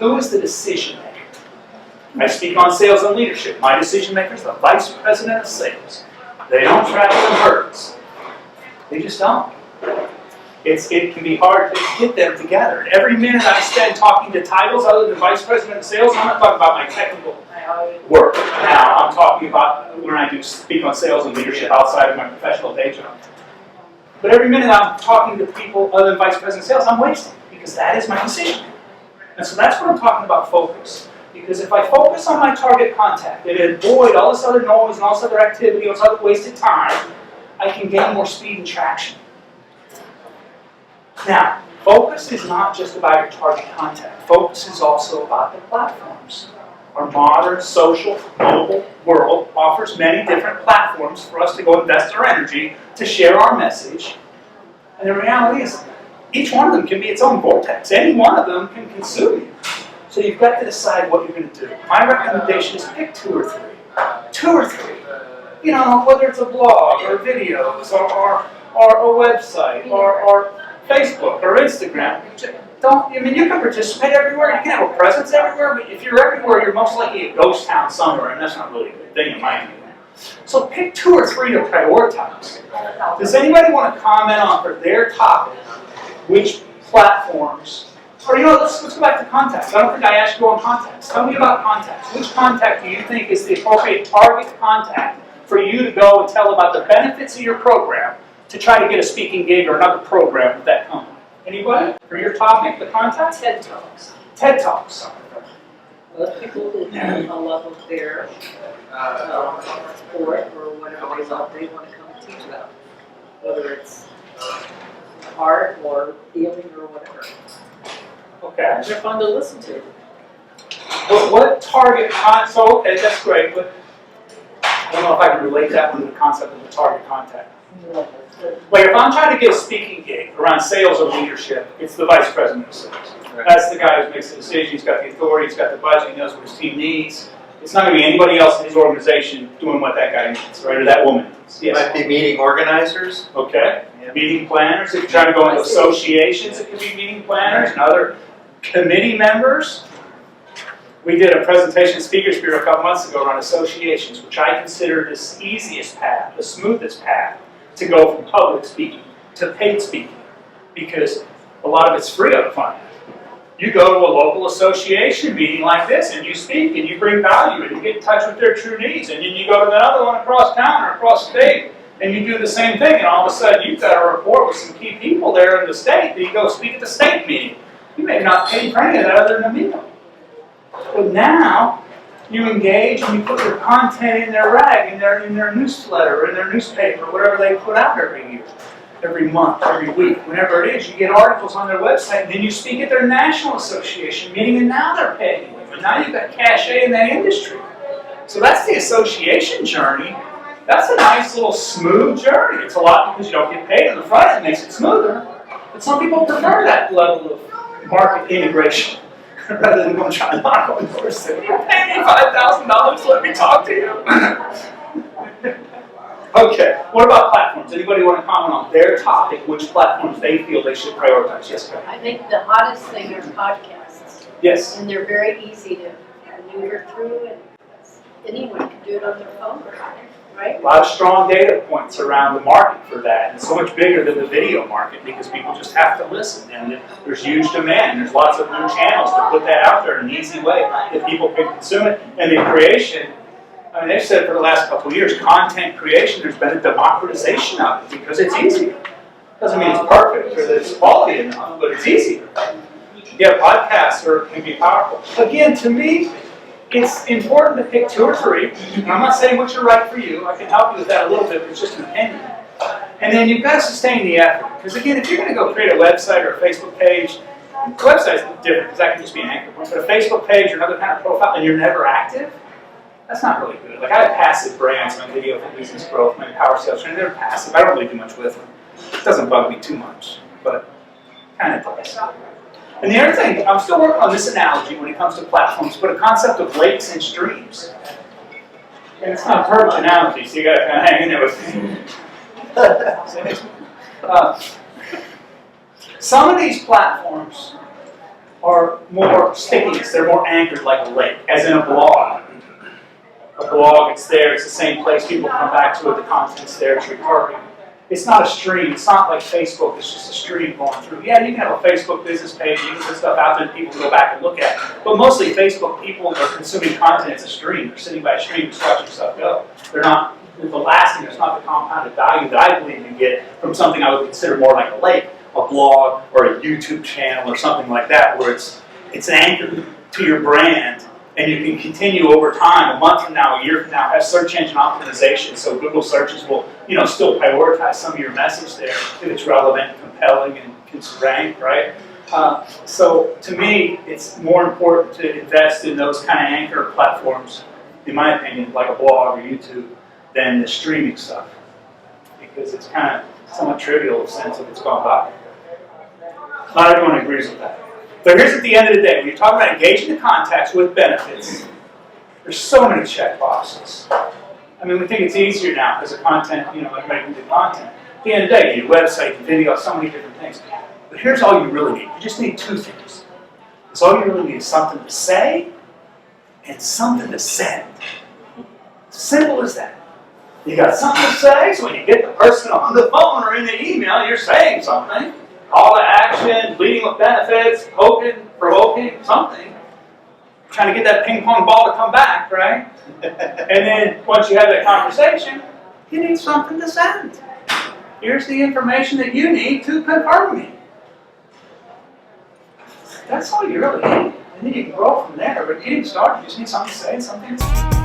Who is the decision maker? I speak on sales and leadership. My decision maker is the vice president of sales. They don't travel in herds. They just don't. It can be hard to get them together. And every minute I spend talking to titles other than vice president of sales, I'm not talking about my technical work. Now I'm talking about when I do speak on sales and leadership outside of my professional day job. But every minute I'm talking to people other than vice president of sales, I'm wasting, because that is my decision. And so that's what I'm talking about focus. Because if I focus on my target contact and avoid all this other noise and all this other activity, all this other wasted time, I can gain more speed and traction. Now, focus is not just about your target contact. Focus is also about the platforms. Our modern, social, mobile world offers many different platforms for us to go invest our energy to share our message. And the reality is, each one of them can be its own vortex. Any one of them can consume you. So you've got to decide what you're going to do. My recommendation is pick 2 or 3. 2 or 3. You know, whether it's a blog or videos or a website or Facebook or Instagram. You can participate everywhere. You can have a presence everywhere. But if you're everywhere, you're most likely a ghost town somewhere, and that's not really a good thing in my view. So pick 2 or 3 to prioritize. Does anybody want to comment on for their topic which platforms? Or let's go back to contacts. I don't think I asked you on contacts. Tell me about contacts. Which contact do you think is the appropriate target contact for you to go and tell about the benefits of your program to try to get a speaking gig or another program with that company? Anybody? For your topic, the contact? TED Talks. TED Talks. Most people that love their sport or whatever they want to come and teach about. Whether it's art or healing or whatever. Okay. They're fun to listen to. But what target so okay, that's great, but I don't know if I can relate that one to the concept of the target contact. Like if I'm trying to get a speaking gig around sales or leadership, it's the vice president of sales. That's the guy who makes the decision, he's got the authority, he's got the budget, he knows what his team needs. It's not going to be anybody else in his organization doing what that guy needs, right, or that woman needs. Yes. Might be meeting organizers. Okay. Yeah. Meeting planners. If you're trying to go into associations, it could be meeting planners and other committee members. We did a presentation at Speakers Bureau a couple months ago on associations, which I consider the easiest path, the smoothest path to go from public speaking to paid speaking, because a lot of it's free up front. You go to a local association meeting like this and you speak and you bring value and you get in touch with their true needs, and then you go to another one across town or across state and you do the same thing, and all of a sudden you've got a rapport with some key people there in the state that you go speak at the state meeting. You may not pay for any of that other than a meal. But now you engage and you put your content in their rag, in their newsletter, in their newspaper, whatever they put out every year, every month, every week, whenever it is. You get articles on their website, and then you speak at their national association meeting, and now they're paying you. And now you've got cachet in that industry. So that's the association journey. That's a nice little smooth journey. It's a lot because you don't get paid on the front end, it makes it smoother. But some people prefer that level of market integration rather than going trying to knock on doors saying, "You're paying me $5,000, let me talk to you." Okay, what about platforms? Anybody want to comment on their topic, which platforms they feel they should prioritize? Yes, Karen. I think the hottest thing are podcasts. Yes. And they're very easy to maneuver through, and anyone can do it on their phone, right? A lot of strong data points around the market for that. And so much bigger than the video market because people just have to listen. And there's huge demand. There's lots of new channels to put that out there in an easy way that people can consume it. And the creation, I mean, they've said for the last couple of years, content creation, there's been a democratization of it because it's easier. Doesn't mean it's perfect or that it's quality enough, but it's easier. Yeah, podcasts can be powerful. Again, to me, it's important to pick 2 or 3. And I'm not saying which are right for you. I can help you with that a little bit, but it's just an opinion. And then you've got to sustain the effort. Because again, if you're going to go create a website or a Facebook page, the website's different because that can just be an anchor point. But a Facebook page or another kind of profile, and you're never active, that's not really good. Like I have passive brands, my video for business growth, my power sales training, they're passive. I don't really do much with them. It doesn't bug me too much, but kind of does. And the other thing, I'm still working on this analogy when it comes to platforms, but a concept of lakes and streams. And it's not a perfect analogy, so you got to kind of hang in there with me. Some of these platforms are more stickiness, they're more anchored like a lake, as in a blog. A blog, it's there, it's the same place, people come back to it, the content's there, it's recurring. It's not a stream, it's not like Facebook, it's just a stream going through. Yeah, you can have a Facebook business page, you can put stuff out there that people can go back and look at. But mostly Facebook, people are consuming content as a stream. They're sitting by a stream just watching stuff go. They're not, the lasting, it's not the compounded value that I believe you get from something I would consider more like a lake, a blog, or a YouTube channel, or something like that, where it's anchored to your brand, and you can continue over time, a month from now, a year from now, have search engine optimization, so Google searches will, still prioritize some of your message there if it's relevant, and compelling, and can rank, right? So to me, it's more important to invest in those kind of anchor platforms, in my opinion, like a blog or YouTube, than the streaming stuff, because it's kind of somewhat trivial in the sense of it's gone by. Not everyone agrees with that. But here's at the end of the day, when you're talking about engaging the contacts with benefits, there's so many check boxes. I mean, we think it's easier now because of content, everybody can do content. At the end of the day, you need a website, video, so many different things. But here's all you really need. You just need two things. Because all you really need is something to say and something to send. Simple as that. You got something to say, so when you get the person on the phone or in the email, you're saying something. Call to action, leading with benefits, poking, provoking, something. Trying to get that ping pong ball to come back, right? And then once you have that conversation, you need something to send. Here's the information that you need to confirm me. That's all you really need. And then you can grow from there. But you didn't start, you just need something to say, something to say.